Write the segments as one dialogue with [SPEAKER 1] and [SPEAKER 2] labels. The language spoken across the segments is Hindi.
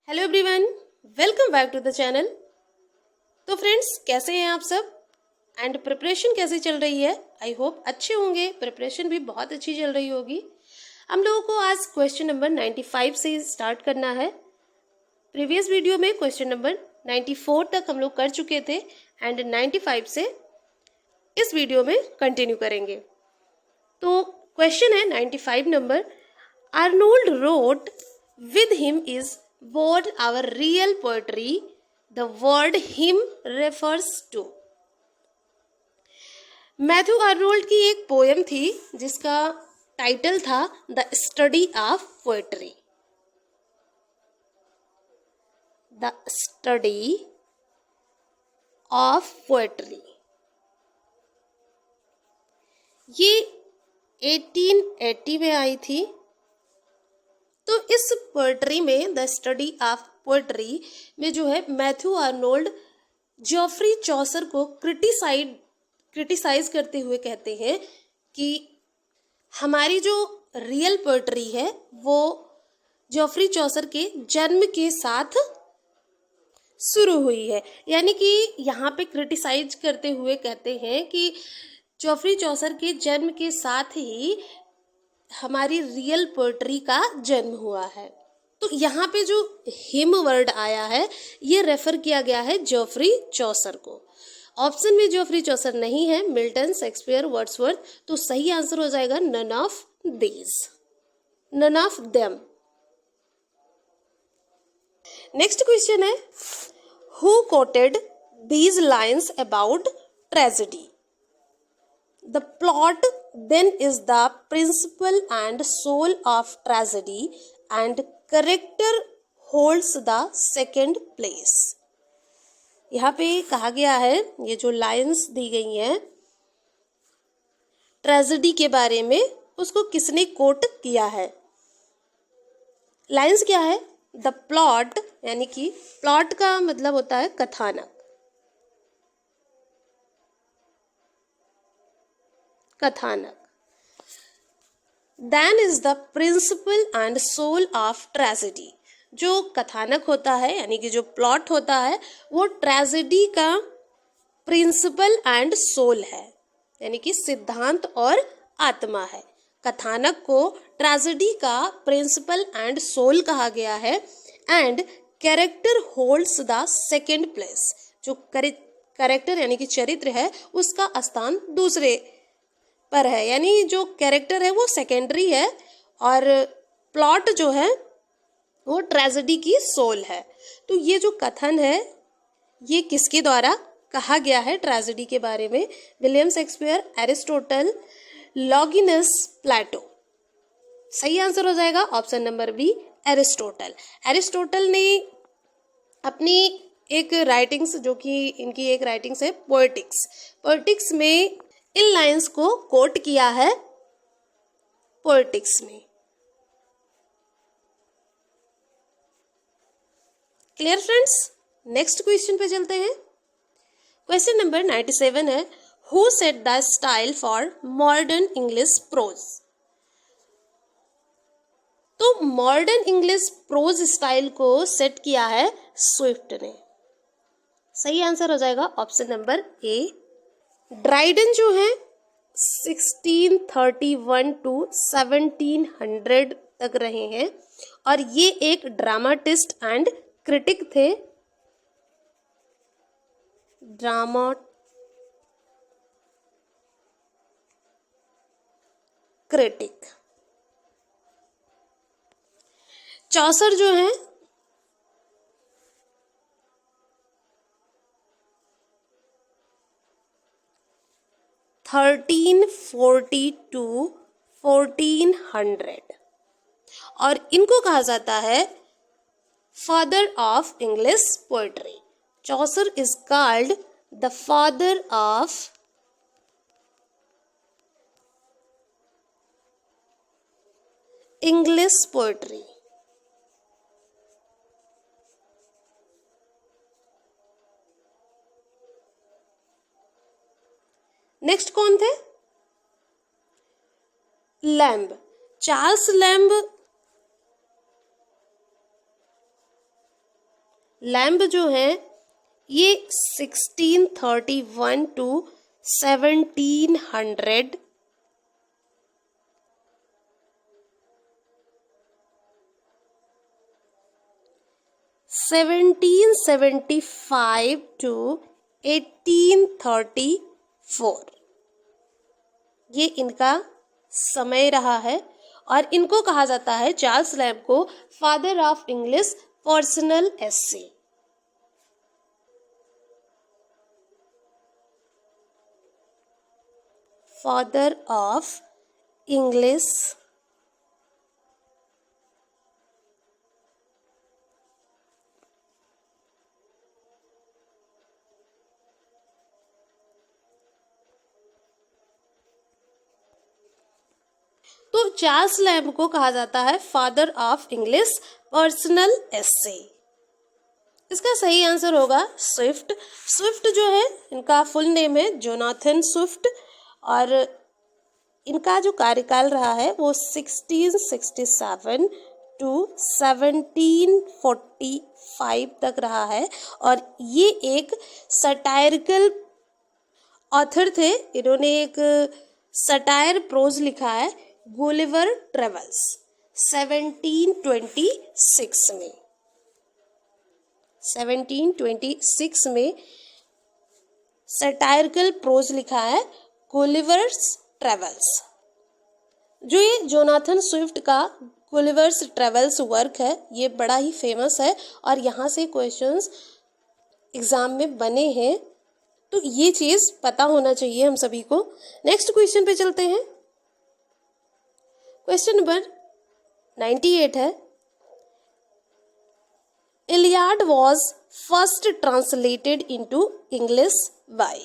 [SPEAKER 1] Hello everyone, welcome back to the channel. तो फ्रेंड्स, कैसे हैं आप सब एंड प्रिपरेशन कैसी चल रही है? आई होप अच्छे होंगे। प्रिपरेशन भी बहुत अच्छी चल रही होगी। हम लोगों को आज क्वेश्चन नंबर 95 से स्टार्ट करना है। प्रीवियस वीडियो में क्वेश्चन नंबर 94 तक हम लोग कर चुके थे एंड 95 से इस वीडियो में कंटिन्यू करेंगे। तो क्वेश्चन है 95 number. Arnold wrote with him is what our real poetry the word hymn refers to। Matthew Arnold की एक पोएम थी जिसका टाइटल था the study of poetry. The study of poetry ये 1880 में आई थी। तो इस पोएट्री में द स्टडी ऑफ पोएट्री में जो है मैथ्यू आर्नोल्ड जॉफ्री चौसर को क्रिटिसाइज करते हुए कहते हैं कि हमारी जो रियल पोएट्री है वो जॉफ्री चौसर के जन्म के साथ शुरू हुई है। यानी कि यहाँ पे क्रिटिसाइज करते हुए कहते हैं कि जॉफ्री चौसर के जन्म के साथ ही हमारी रियल पोएट्री का जन्म हुआ है। तो यहाँ पे जो हिम वर्ड आया है ये रेफर किया गया है जॉफ्री चौसर को। ऑप्शन में जॉफ्री चौसर नहीं है, मिल्टन, शेक्सपियर, वर्ड्सवर्थ। तो सही आंसर हो जाएगा none of these, none of them. Next question है, who quoted these lines about tragedy? The plot then is the principle and soul of tragedy and character holds the second place। यहाँ पे कहा गया है, ये जो लाइन्स दी गई हैं ट्रेजेडी के बारे में, उसको किसने कोट किया है? लाइन्स क्या है? द प्लॉट, यानी कि प्लॉट का मतलब होता है कथानक। कथानक। Then is the principle and soul of tragedy. जो कथानक होता है यानी कि जो प्लॉट होता है वो ट्रेजेडी का प्रिंसिपल एंड सोल है, यानी कि सिद्धांत और आत्मा है। कथानक को ट्रेजेडी का प्रिंसिपल एंड सोल कहा गया है। And character holds the second place. जो कैरेक्टर यानी कि चरित्र है उसका स्थान दूसरे पर है, यानी जो कैरेक्टर है वो सेकेंडरी है और प्लॉट जो है वो ट्रेजेडी की सोल है। तो ये जो कथन है ये किसके द्वारा कहा गया है ट्रेजेडी के बारे में? William Shakespeare, Aristotle, Longinus, Plato. सही आंसर हो जाएगा option number B, Aristotle. Aristotle ने अपनी एक राइटिंग्स, जो कि इनकी एक राइटिंग्स है पोएटिक्स में इन लाइन्स को कोट किया है पोएटिक्स में। Clear friends? नेक्स्ट क्वेश्चन पे चलते हैं। क्वेश्चन नंबर 97 है, who set the style for modern English pros? तो मॉडर्न इंग्लिश प्रोज स्टाइल को सेट किया है स्विफ्ट ने। सही आंसर हो जाएगा ऑप्शन नंबर ए। ड्राइडन जो है 1631 टू 1700 तक रहे हैं और ये एक ड्रामाटिस्ट एंड क्रिटिक थे। Drama critic. चौसर जो है 1340 टू 1400 और इनको कहा जाता है father of English poetry. Chaucer is called the father of English poetry. Next कौन थे? लैम्ब। चार्ल्स लैम्ब लैम्ब जो है ये 1631 टू 1700 1775 टू 1834 ये इनका समय रहा है और इनको कहा जाता है, चार्ल्स लैम्ब को, father of English personal essay. Father of English तो चार्ल्स लैम्ब को कहा जाता है फादर ऑफ इंग्लिश पर्सनल एसे। इसका सही आंसर होगा स्विफ्ट। स्विफ्ट जो है इनका फुल नेम है जोनाथन स्विफ्ट और इनका जो कार्यकाल रहा है वो 1667 टू 1745 तक रहा है और ये एक सटायरिकल ऑथर थे। इन्होंने एक सटायर प्रोज लिखा है गुलिवर ट्रेवल्स 1726 में। 1726 में सटायरिकल प्रोज लिखा है गुलिवर्स ट्रेवल्स। जो ये जोनाथन स्विफ्ट का गुलिवर्स ट्रेवल्स वर्क है ये बड़ा ही फेमस है और यहाँ से क्वेश्चंस एग्जाम में बने हैं, तो ये चीज पता होना चाहिए हम सभी को। नेक्स्ट क्वेश्चन पे चलते हैं। क्वेश्चन नंबर 98 है, Iliad was first translated into English by.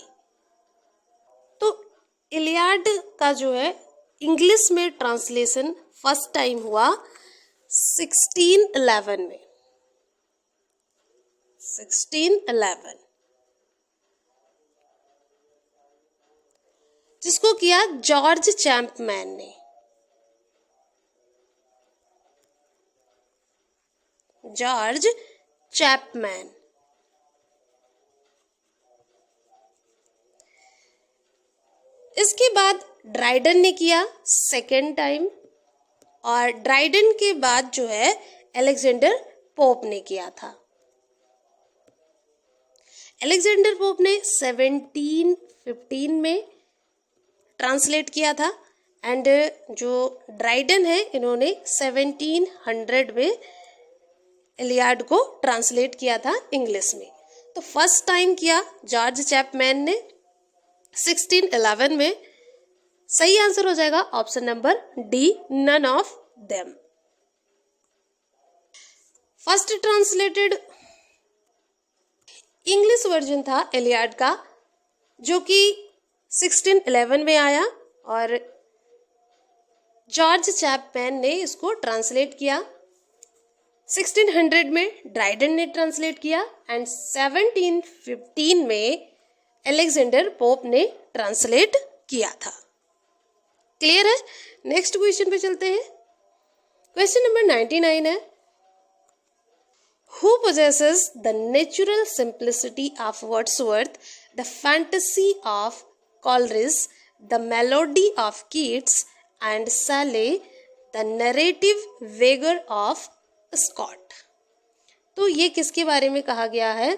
[SPEAKER 1] तो इलियाड का जो है इंग्लिश में ट्रांसलेशन फर्स्ट टाइम हुआ 1611 में। 1611 जिसको किया जॉर्ज चैंपमैन ने। George Chapman. इसके बाद ड्राइडन ने किया सेकेंड टाइम और ड्राइडन के बाद जो है अलेक्जेंडर पोप ने किया था। अलेक्जेंडर पोप ने 1715 में ट्रांसलेट किया था एंड जो ड्राइडन है इन्होंने 1700 में इलियाड को ट्रांसलेट किया था इंग्लिश में। तो फर्स्ट टाइम किया जॉर्ज चैपमैन ने 1611 में। सही आंसर हो जाएगा option number D, none of them. First translated English version था इलियाड का जो कि 1611 में आया और जॉर्ज चैपमैन ने इसको ट्रांसलेट किया। 1600 में ड्राइडन ने ट्रांसलेट किया एंड 1715 में अलेक्जेंडर पोप ने ट्रांसलेट किया था। क्लियर है? नेक्स्ट क्वेश्चन पे चलते हैं। क्वेश्चन नंबर 99 है, who possesses the natural simplicity of Wordsworth, the fantasy of Coleridge, the melody of Keats and Shelley, the narrative vigor of Scott. तो ये किसके बारे में कहा गया है?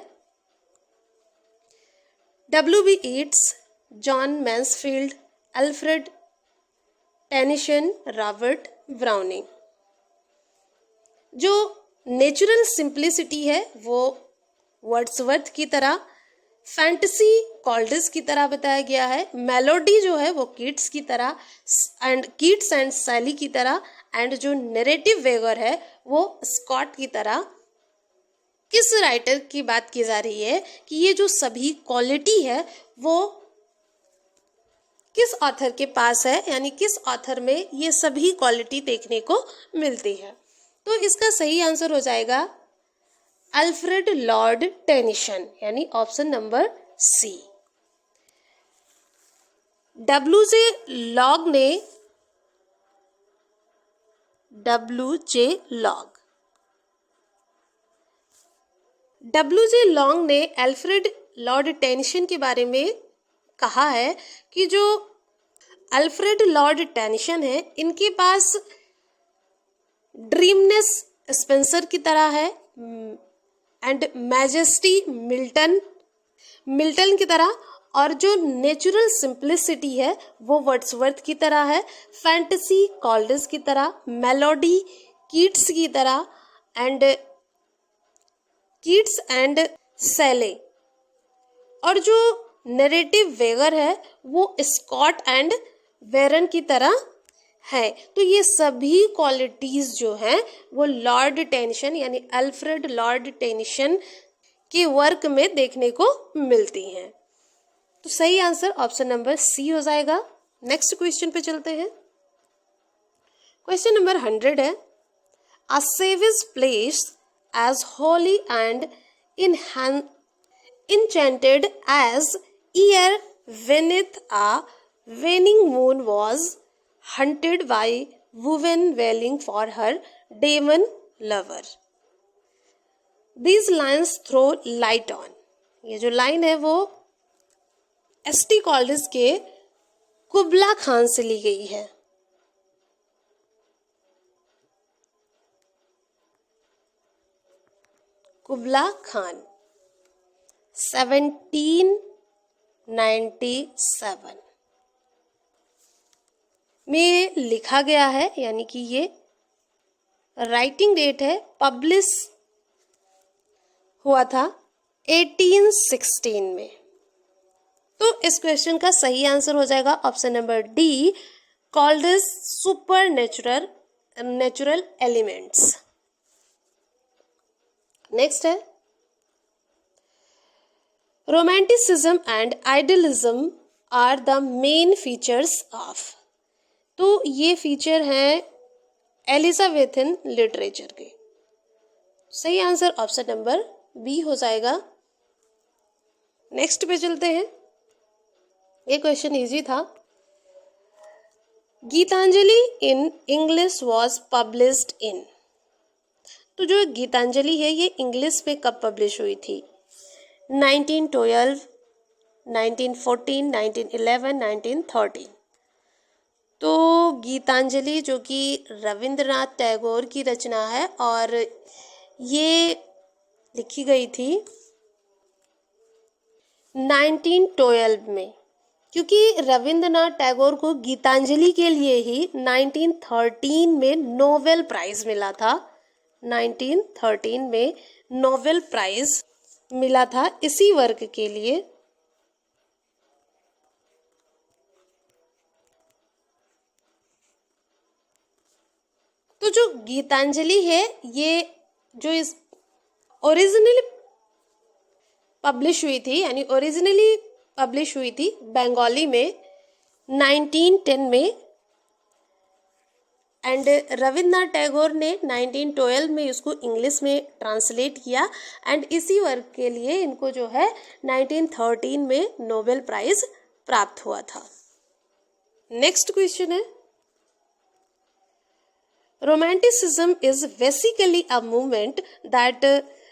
[SPEAKER 1] W.B. Yeats, John Masefield, Alfred Tennyson, Robert Browning. जो नेचुरल सिंप्लिसिटी है वो वर्ड्सवर्थ की तरह, फैंटेसी कॉल्ड्रिज की तरह बताया गया है, मेलोडी जो है वो कीट्स की तरह एंड कीट्स एंड शैली की तरह एंड जो नैरेटिव वेगर है वो स्कॉट की तरह। किस राइटर की बात की जा रही है कि ये जो सभी क्वालिटी है वो किस ऑथर के पास है, यानी किस ऑथर में ये सभी क्वालिटी देखने को मिलती है। तो इसका सही आंसर हो जाएगा अल्फ्रेड लॉर्ड टेनिसन, यानी option number C. W J. Long W J. Long ने अल्फ्रेड लॉर्ड टेनिसन के बारे में कहा है कि जो अल्फ्रेड लॉर्ड टेनिसन है, इनके पास ड्रीमनेस स्पेंसर की तरह है एंड मैजेस्टी मिल्टन की तरह, और जो नेचुरल सिंप्लिसिटी है वो वर्ड्सवर्थ की तरह है, फैंटेसी कॉल्डिस की तरह, मेलोडी कीट्स की तरह कीट्स एंड सेले, और जो नरेटिव वेगर है वो स्कॉट एंड वेरन की तरह है। तो ये सभी क्वालिटीज जो हैं वो लॉर्ड टेनिसन यानी अल्फ्रेड लॉर्ड टेनिसन के वर्क में देखने को मिलती हैं। तो सही आंसर ऑप्शन नंबर सी हो जाएगा। नेक्स्ट क्वेश्चन पे चलते हैं। क्वेश्चन नंबर 100 है, a savage place as holy and enchanted as year beneath a waning moon was hunted by women wailing for her demon lover. These lines throw light on. ये जो लाइन है वो एस.टी. कॉल्डिस के कुबला खान से ली गई है। कुबला खान 1797 में लिखा गया है, यानी कि ये राइटिंग डेट है, पब्लिश हुआ था 1816 में। तो इस क्वेश्चन का सही आंसर हो जाएगा option number D, Coleridge's super natural elements. Next है, romanticism and idealism are the main features of. तो ये फीचर हैं एलिजाबेथन लिटरेचर के। सही आंसर ऑप्शन नंबर बी हो जाएगा। नेक्स्ट पे चलते हैं। ये क्वेश्चन इजी था। Gitanjali in English was published in. तो जो गीतांजलि है ये इंग्लिश में कब पब्लिश हुई थी? 1912, 1914, 1911, 1913। तो गीतांजलि जो कि रविंद्रनाथ टैगोर की रचना है और ये लिखी गई थी 1912 में, क्योंकि रविंद्रनाथ टैगोर को गीतांजलि के लिए ही 1913 में नोबेल प्राइज मिला था। 1913 में नोबेल प्राइज मिला था इसी वर्क के लिए। तो जो गीतांजलि है ये जो इस ओरिजिनली पब्लिश हुई थी, यानी ओरिजिनली पब्लिश हुई थी बंगाली में 1910 में, एंड रविंद्रनाथ टैगोर ने 1912 में इसको इंग्लिश में ट्रांसलेट किया एंड इसी वर्क के लिए इनको जो है 1913 में नोबेल प्राइज प्राप्त हुआ था। नेक्स्ट क्वेश्चन है, romanticism is basically a movement that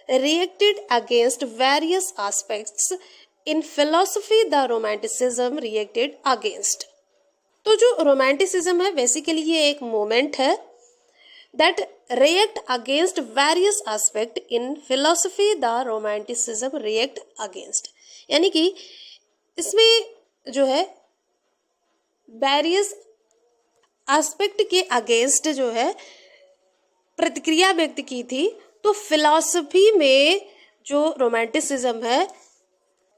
[SPEAKER 1] reacted against various aspects in philosophy. The romanticism reacted against. तो जो रोमांटिसिज्म है बेसिकली ये एक मूवमेंट है that react against various aspect in philosophy. The romanticism react against, यानी कि इसमें जो है वेरियस एस्पेक्ट के अगेंस्ट जो है प्रतिक्रिया व्यक्त की थी। तो फिलॉसफी में जो रोमांटिसिज्म है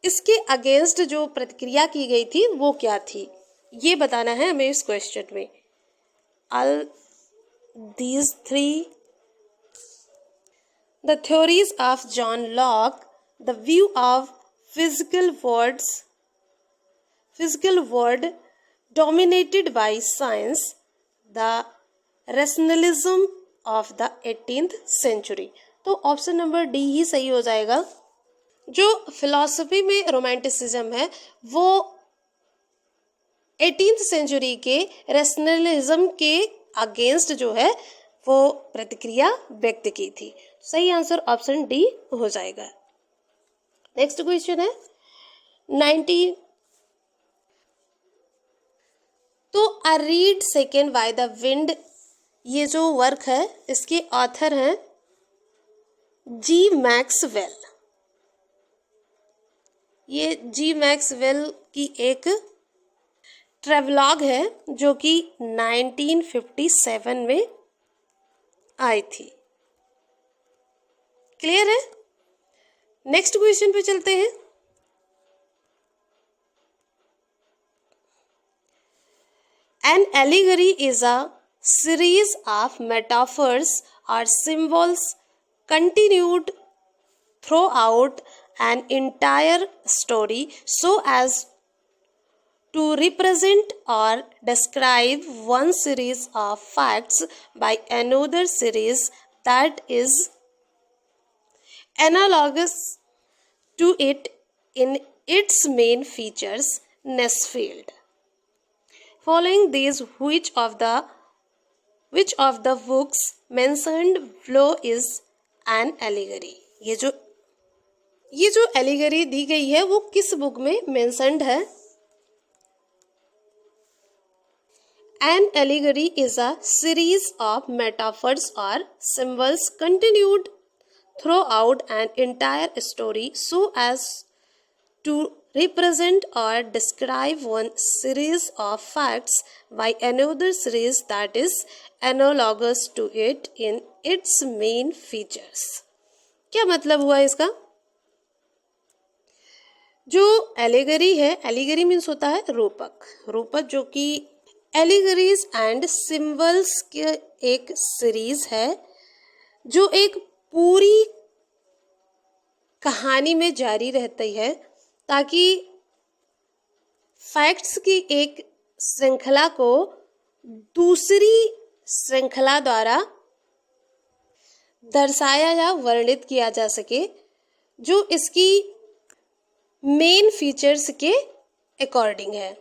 [SPEAKER 1] इसके अगेंस्ट जो प्रतिक्रिया की गई थी वो क्या थी, ये बताना है हमें इस क्वेश्चन में। All these three the theories of John Locke, the view of physical word dominated by science, the rationalism of the 18th century। तो ऑप्शन नंबर डी ही सही हो जाएगा। जो फिलॉसफी में रोमांटिसिज्म है वो 18th सेंचुरी के रैशनलिज्म के अगेंस्ट जो है वो प्रतिक्रिया व्यक्त की थी। सही आंसर ऑप्शन डी हो जाएगा। नेक्स्ट क्वेश्चन है 19। तो a reed second by the wind, ये जो वर्क है इसके ऑथर हैं जी मैक्सवेल। ये जी मैक्सवेल की एक ट्रेवलॉग है जो कि 1957 में आई थी। क्लियर है? नेक्स्ट क्वेश्चन पे चलते हैं। An allegory is a series of metaphors or symbols continued throughout an entire story so as to represent or describe one series of facts by another series that is analogous to it in its main features. Nesfield. Following these, which of the books mentioned below is an allegory? ये जो एलिगरी दी गई है वो किस बुक में मेंशन्ड है? An allegory is a series of metaphors or symbols continued throughout an entire story so as to represent or describe one series of facts by another series that is analogous to it in its main features. क्या मतलब हुआ इसका? जो एलिगरी है, एलिगरी मीन्स होता है रूपक। रूपक जो कि एलिगरीज एंड सिंबल्स के एक सीरीज है जो एक पूरी कहानी में जारी रहती है ताकि फैक्ट्स की एक श्रृंखला को दूसरी श्रृंखला द्वारा दर्शाया या वर्णित किया जा सके जो इसकी मेन फीचर्स के अकॉर्डिंग है।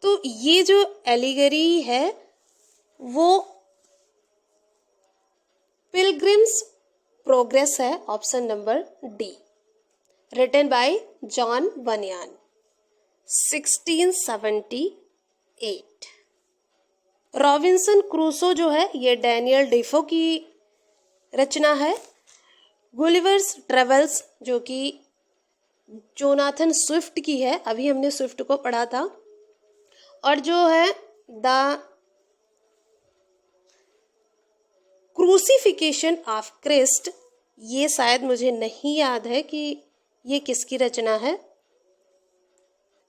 [SPEAKER 1] तो ये जो एलिगरी है वो पिलग्रिम्स प्रोग्रेस है, option number D, written by John बनियान 1678। रॉबिन्सन क्रूसो जो है ये डैनियल डेफो की रचना है। गुलिवर्स ट्रेवल्स जो कि जोनाथन स्विफ्ट की है, अभी हमने स्विफ्ट को पढ़ा था। और जो है द क्रूसिफिकेशन ऑफ क्रिस्ट, ये शायद मुझे नहीं याद है कि ये किसकी रचना है।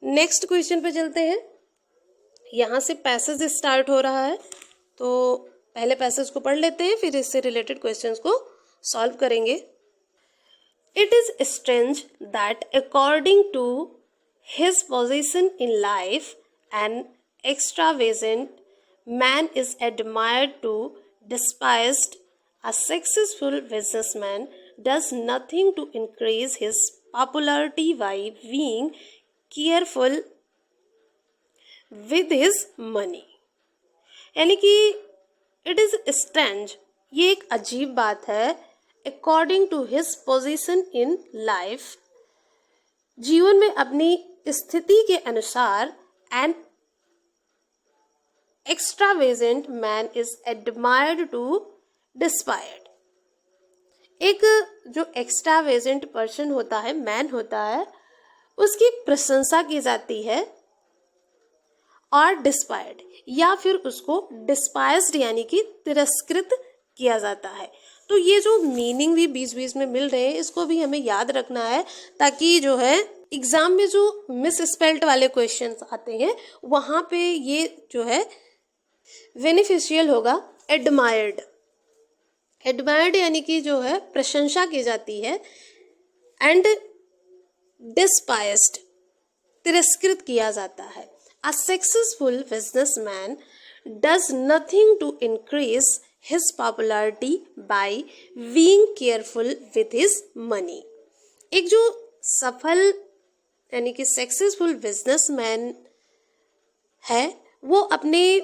[SPEAKER 1] नेक्स्ट क्वेश्चन पे चलते हैं। यहाँ से पैसेज स्टार्ट हो रहा है तो पहले पैसेज को पढ़ लेते हैं, फिर इससे रिलेटेड क्वेश्चंस को सॉल्व करेंगे। It is strange that according to his position in life an extravagant man is admired to despised. A successful businessman does nothing to increase his popularity by being careful with his money. यानी कि it is strange, ये एक अजीब बात है। According to his position in life, जीवन में अपनी स्थिति के अनुसार and extravagant man is admired to despised. एक जो extravagant person होता है, मैन होता है, उसकी प्रशंसा की जाती है और despised या फिर उसको despised यानी कि तिरस्कृत किया जाता है। तो ये जो मीनिंग भी बीच बीच में मिल रहे हैं इसको भी हमें याद रखना है ताकि जो है एग्जाम में जो मिस स्पेल्ट वाले क्वेश्चंस आते हैं वहाँ पे ये जो है बेनिफिशियल होगा। एडमायर्ड, एडमायर्ड यानी कि जो है प्रशंसा की जाती है, एंड डिस्पाइस्ड तिरस्कृत किया जाता है। A successful businessman does nothing to increase his popularity by being careful with his money. एक जो सफल यानी कि सक्सेसफुल बिजनेसमैन है वो अपने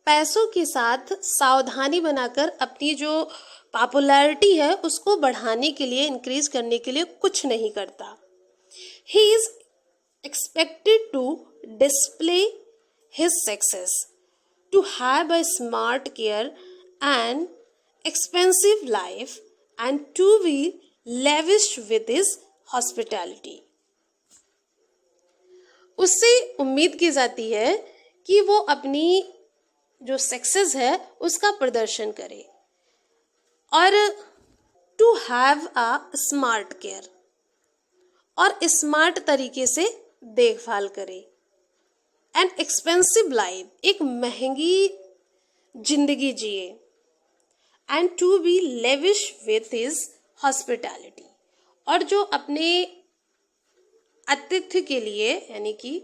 [SPEAKER 1] पैसों के साथ सावधानी बनाकर अपनी जो पॉपुलैरिटी है उसको बढ़ाने के लिए, इंक्रीज करने के लिए कुछ नहीं करता. He is expected to display his success, to have a smart care and expensive life, and to be lavish with his hospitality. उससे उम्मीद की जाती है कि वो अपनी जो सक्सेस है उसका प्रदर्शन करे और to have a smart care, और स्मार्ट तरीके से देखभाल करे. एन एक्सपेंसिव लाइफ, एक महंगी जिंदगी जिए. And to be lavish with his hospitality, और जो अपने आतिथ्य के लिए यानी कि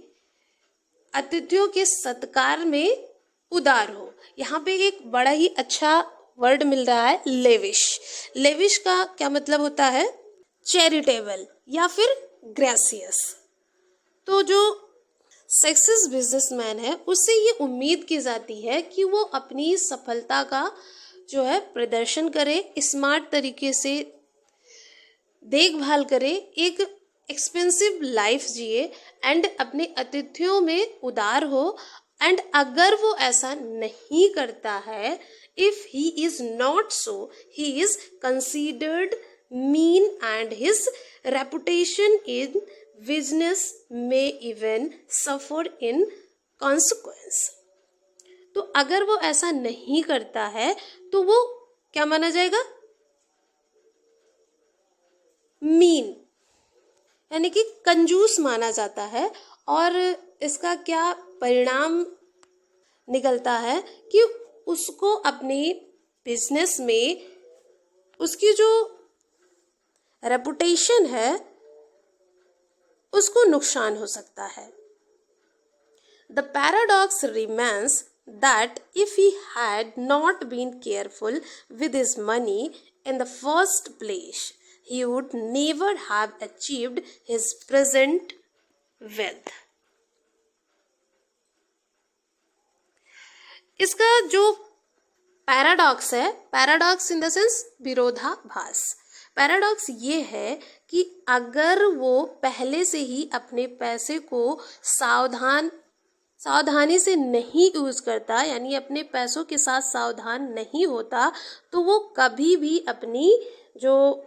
[SPEAKER 1] अतिथियों के सत्कार में उदार हो. यहाँ पे एक बड़ा ही अच्छा वर्ड मिल रहा है, लेविश. लेविश का क्या मतलब होता है? चैरिटेबल या फिर ग्रेसियस. तो जो सक्सेस बिजनेसमैन है उससे ये उम्मीद की जाती है कि वो अपनी सफलता का जो है प्रदर्शन करे, स्मार्ट तरीके से देखभाल करे, एक एक्सपेंसिव लाइफ जिए एंड अपने अतिथियों में उदार हो. एंड अगर वो ऐसा नहीं करता है, if he is not so, he is considered mean and his reputation in business may even suffer in consequence. तो अगर वो ऐसा नहीं करता है तो वो क्या माना जाएगा? मीन, यानी कि कंजूस माना जाता है. और इसका क्या परिणाम निकलता है कि उसको अपनी बिजनेस में उसकी जो रेपुटेशन है उसको नुकसान हो सकता है. The paradox remains that if he had not been careful with his money in the first place, he would never have achieved his present wealth. इसका जो पैराडॉक्स है, पैराडॉक्स इन द सेंस विरोधाभास. पैराडॉक्स ये है कि अगर वो पहले से ही अपने पैसे को सावधानी से नहीं यूज करता, यानी अपने पैसों के साथ सावधान नहीं होता, तो वो कभी भी अपनी जो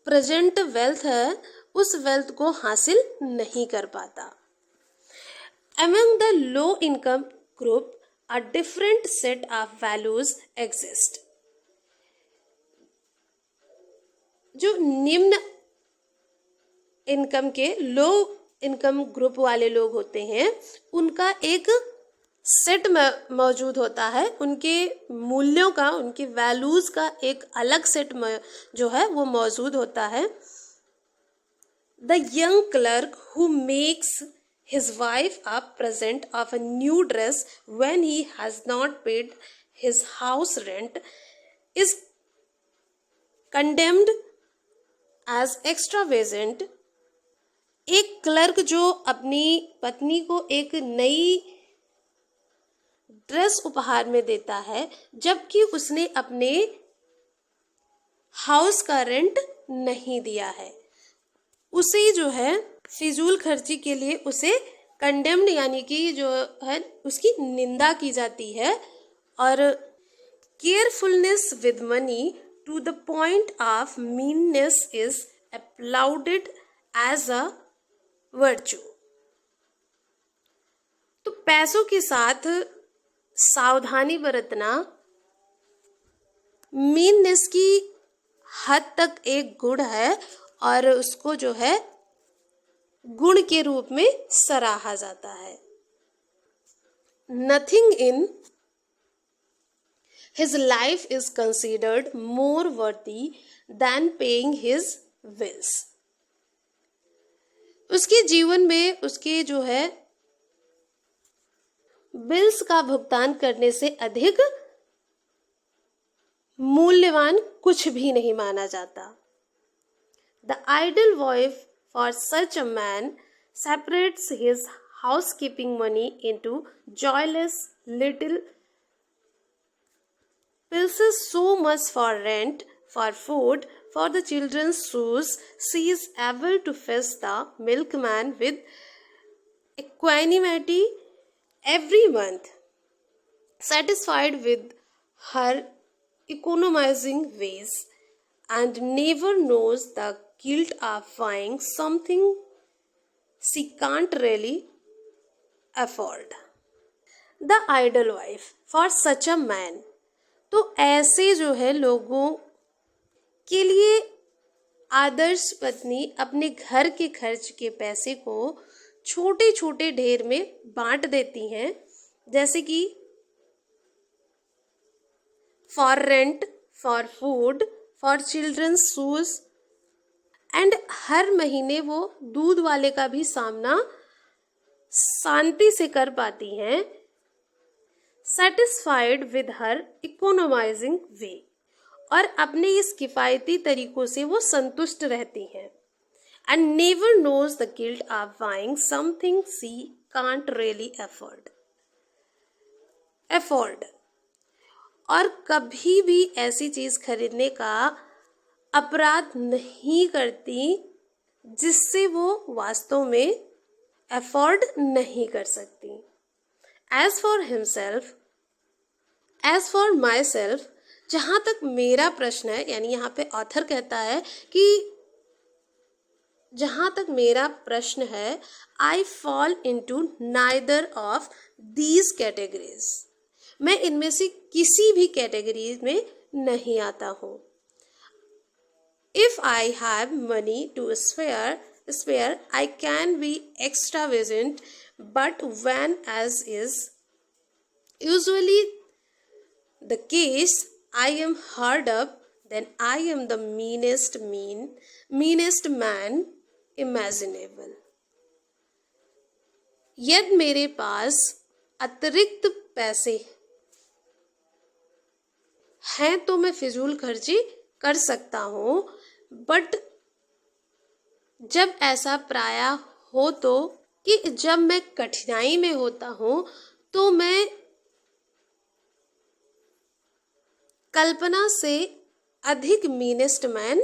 [SPEAKER 1] प्रेजेंट वेल्थ है उस वेल्थ को हासिल नहीं कर पाता. Among the low income group, a different set of values exist. जो निम्न इनकम के, लो इनकम ग्रुप वाले लोग होते हैं, उनका एक सेट मौजूद होता है. उनके मूल्यों का, उनके वैल्यूज का एक अलग सेट जो है वो मौजूद होता है. The young clerk who makes his wife a present of a new dress when he has not paid his house rent is condemned as extravagant. एक क्लर्क जो अपनी पत्नी को एक नई ड्रेस उपहार में देता है जबकि उसने अपने हाउस का रेंट नहीं दिया है, उसे जो है फिजूल खर्ची के लिए उसे कंडेम्ड यानी कि जो है उसकी निंदा की जाती है. और carefulness with money to the point of meanness is applauded as a virtue. तो पैसों के साथ सावधानी बरतना मीननेस की हद तक एक गुण है और उसको जो है गुण के रूप में सराहा जाता है. Nothing in his life is considered मोर वर्दी देन पेइंग हिज बिल्स. उसके जीवन में उसके जो है बिल्स का भुगतान करने से अधिक मूल्यवान कुछ भी नहीं माना जाता. The ideal wife for such a man separates his housekeeping money into joyless little pieces, so much for rent, for food, for the children's shoes. She is able to face the milkman with equanimity every month, satisfied with her economizing ways, and never knows the guilt of buying something she can't really afford. The ideal wife for such a man. तो ऐसे जो है लोगों के लिए आदर्श पत्नी अपने घर के खर्च के पैसे को छोटे छोटे ढेर में बांट देती हैं, जैसे कि for rent, for food, for children's shoes, and हर महीने वो दूध वाले का भी सामना शांति से कर पाती हैं, सेटिस्फाइड विद हर इकोनोमाइजिंग वे, और अपने इस किफ़ायती तरीकों से वो संतुष्ट रहती हैं, and never knows the guilt of buying something she can't really afford, और कभी भी ऐसी चीज़ खरीदने का अपराध नहीं करती जिससे वो वास्तव में अफोर्ड नहीं कर सकती. एज फॉर माई सेल्फ, जहाँ तक मेरा प्रश्न है, यानी यहाँ पे ऑथर कहता है कि जहाँ तक मेरा प्रश्न है, I fall into neither of these categories, मैं इनमें से किसी भी कैटेगरी में नहीं आता हूँ. If I have money to spare, I can be extravagant, but when, as is usually the case, I am hard up, then I am the meanest man imaginable. यदि मेरे पास अतिरिक्त पैसे हैं तो मैं फिजूल खर्ची कर सकता हूँ, बट जब ऐसा प्रायः हो तो कि जब मैं कठिनाई में होता हूँ तो मैं कल्पना से अधिक मीनेस्ट मैन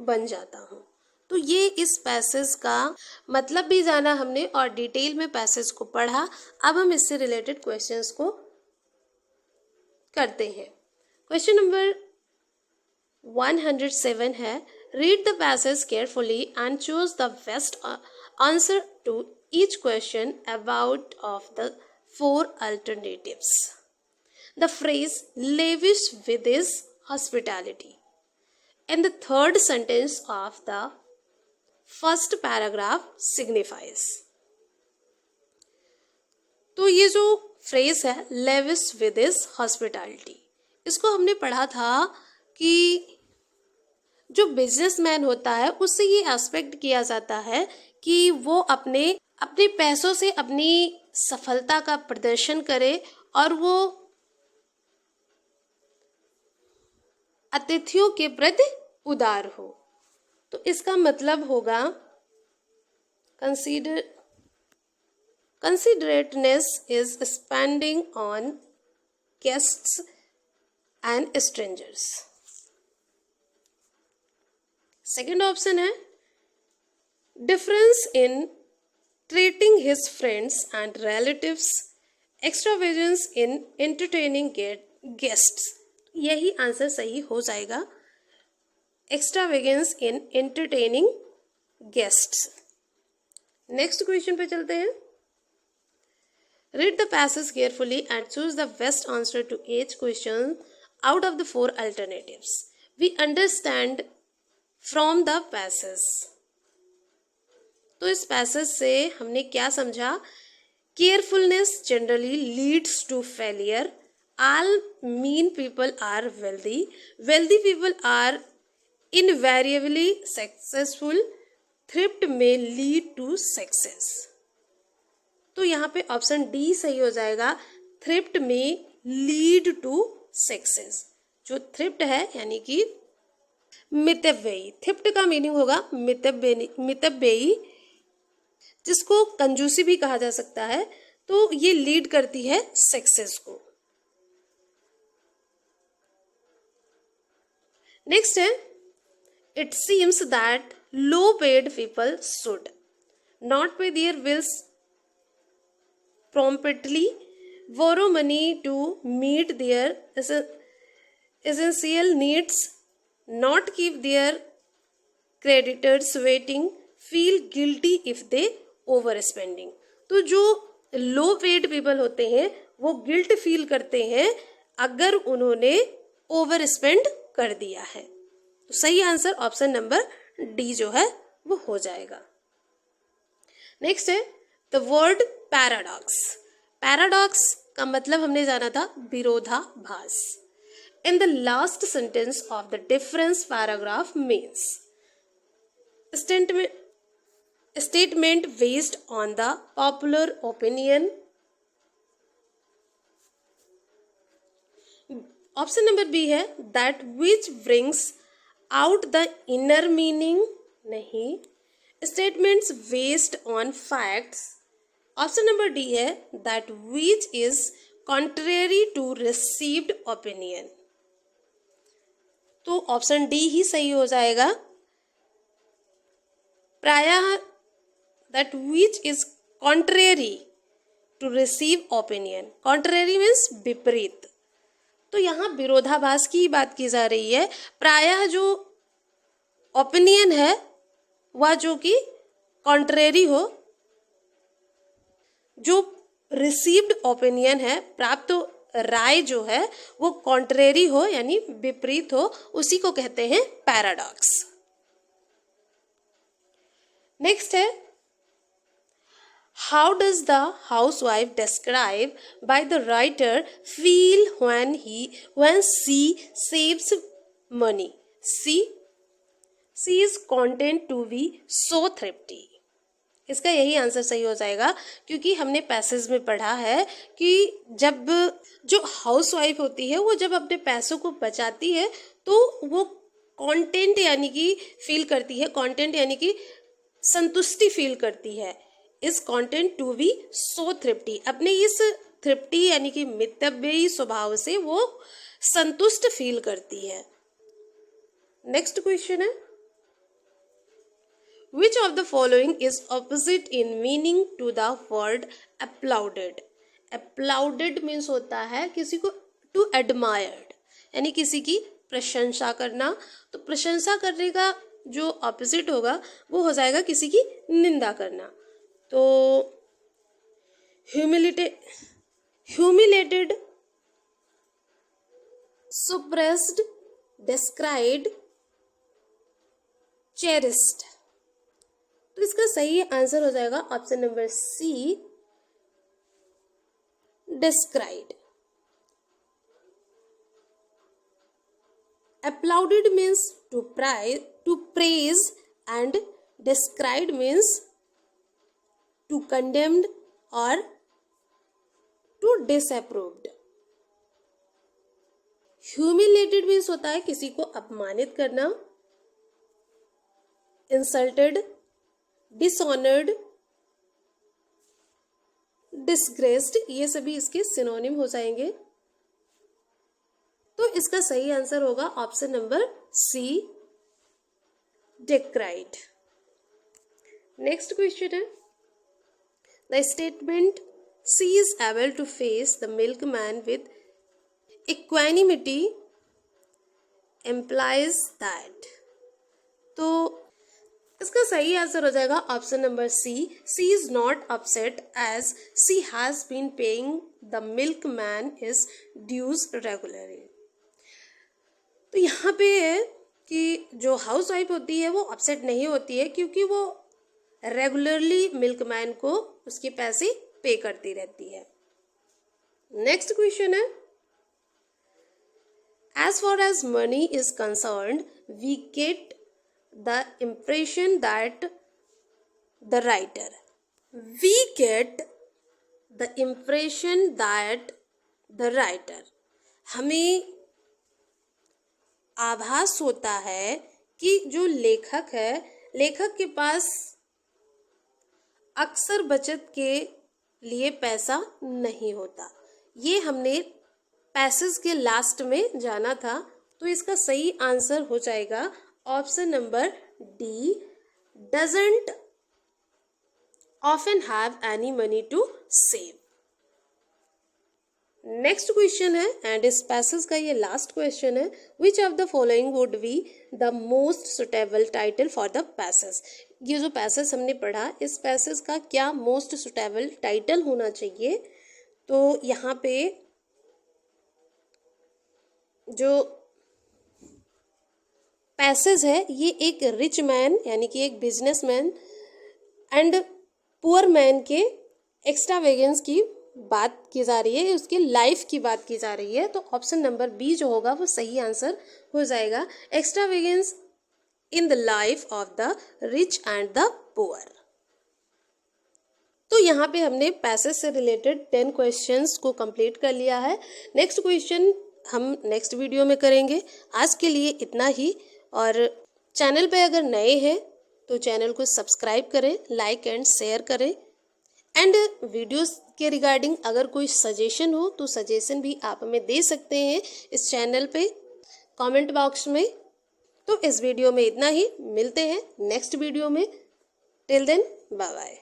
[SPEAKER 1] बन जाता हूँ. तो ये इस पैसेज का मतलब भी जाना हमने और डिटेल में पैसेज को पढ़ा. अब हम इससे रिलेटेड क्वेश्चंस को करते हैं. क्वेश्चन नंबर 107 है, read the passage carefully and choose the best answer to each question about of the 4 alternatives. The phrase lavish with his hospitality in the third sentence of the first paragraph signifies. तो ये जो फ्रेज है lavish with his hospitality, इसको हमने पढ़ा था कि जो बिजनेसमैन होता है उससे ये एस्पेक्ट किया जाता है कि वो अपने पैसों से अपनी सफलता का प्रदर्शन करे और वो अतिथियों के प्रति उदार हो. तो इसका मतलब होगा considerateness is spending on guests and strangers. Second option है difference in treating his friends and relatives, extravagance in entertaining guests. यही आंसर सही हो जाएगा, extravagance in entertaining guests. Next question पे चलते हैं. Read the passage carefully and choose the best answer to each question out of the 4 alternatives. We understand from the passage. तो इस पैसेज से हमने क्या समझा? Carefulness generally leads to failure. All mean people are wealthy. Wealthy people are invariably successful. Thrift may lead to success. तो यहाँ पे ऑप्शन डी सही हो जाएगा. Thrift may lead to success. जो थ्रिफ्ट है यानी कि मितव्ययी, थ्रिफ्ट का मीनिंग होगा मितव्ययी, जिसको कंजूसी भी कहा जा सकता है, तो ये लीड करती है सक्सेस को। नेक्स्ट है, it seems that low paid people should not pay their bills promptly, borrow money to meet their essential needs, not keep their creditors waiting, feel guilty if they overspending। तो जो लो पेड पीपल होते हैं वो गिल्ट फील करते हैं अगर उन्होंने ओवर स्पेंड कर दिया है। तो सही आंसर ऑप्शन नंबर डी जो है वो हो जाएगा। नेक्स्ट है द वर्ड पैराडॉक्स। पैराडॉक्स का मतलब हमने जाना था विरोधाभास। In the last sentence of the difference paragraph means statement based on the popular opinion। Option number B है that which brings out the inner meaning, नहीं। statements based on facts। Option number D है that which is contrary to received opinion। तो ऑप्शन डी ही सही हो जाएगा। प्रायः that which is contrary to receive opinion, contrary means विपरीत। तो यहाँ विरोधाभास की बात की जा रही है। प्रायः जो ओपिनियन है वह जो कि कॉन्ट्रेरी हो, जो रिसीव्ड ओपिनियन है, प्राप्त राय जो है वो कॉन्ट्रेरी हो यानी विपरीत हो, उसी को कहते हैं पैराडॉक्स। नेक्स्ट है how does the housewife describe by the writer feel when she saves money? She is content to be so thrifty। इसका यही आंसर सही हो जाएगा क्योंकि हमने पैसेज में पढ़ा है कि जब जो हाउसवाइफ होती है वो जब अपने पैसों को बचाती है तो वो कंटेंट यानी कि फील करती है, कंटेंट यानी कि संतुष्टि फील करती है। Is content to be so thrifty, अपने इस थ्रिफ्टी यानी कि मितव्ययी स्वभाव से वो संतुष्ट फील करती है। नेक्स्ट क्वेश्चन है Which of the following is opposite in meaning to the word applauded? Applauded means होता है किसी को to admired यानी किसी की प्रशंसा करना। तो प्रशंसा करने का जो ऑपोजिट होगा वो हो जाएगा किसी की निंदा करना। तो humiliated, suppressed, described, cherished। तो इसका सही आंसर हो जाएगा option number C, decried. applauded means to praise and described means to condemned or to disapproved। humiliated means होता है किसी को अपमानित करना, insulted, डिसऑनर्ड, डिसग्रेस्ड, ये सभी इसके सिनोनिम हो जाएंगे। तो इसका सही आंसर होगा option number C, decried. Next question है the statement she is able to face the milkman with equanimity implies that. तो इसका सही आंसर हो जाएगा option number C, she is not upset as she has been paying the milkman is dues regularly. तो यहाँ पे है कि जो हाउस वाइफ होती है वो अपसेट नहीं होती है क्योंकि वो रेगुलरली मिल्कमैन को उसके पैसे पे करती रहती है। नेक्स्ट क्वेश्चन है as far as money is concerned we get the impression that the writer we get the impression that the writer हमें आभास होता है कि जो लेखक है, लेखक के पास अक्सर बचत के लिए पैसा नहीं होता। ये हमने पैसेज के लास्ट में जाना था, तो इसका सही आंसर हो जाएगा option number D, doesn't often have any money to save. Next question है एंड इस पैसेज का ये लास्ट क्वेश्चन है, which of the following would be the most suitable title for the passage. ये जो पैसेज हमने पढ़ा, इस पैसेज का क्या मोस्ट सुटेबल टाइटल होना चाहिए। तो यहाँ पे जो पैसेज है ये एक रिच मैन यानी कि एक बिजनेसमैन एंड पुअर मैन के एक्स्ट्रावेगेंस की बात की जा रही है, उसकी लाइफ की बात की जा रही है। तो ऑप्शन नंबर बी जो होगा वो सही आंसर हो जाएगा, extravagance in the life of the rich and the poor. तो यहाँ पे हमने पैसेज से रिलेटेड 10 क्वेश्चंस को कंप्लीट कर लिया है। नेक्स्ट क्वेश्चन हम नेक्स्ट वीडियो में करेंगे। आज के लिए इतना ही, और चैनल पे अगर नए हैं तो चैनल को सब्सक्राइब करें, लाइक एंड शेयर करें, एंड वीडियोस के रिगार्डिंग अगर कोई सजेशन हो तो सजेशन भी आप हमें दे सकते हैं इस चैनल पे कमेंट बॉक्स में। तो इस वीडियो में इतना ही, मिलते हैं नेक्स्ट वीडियो में। Till then bye bye.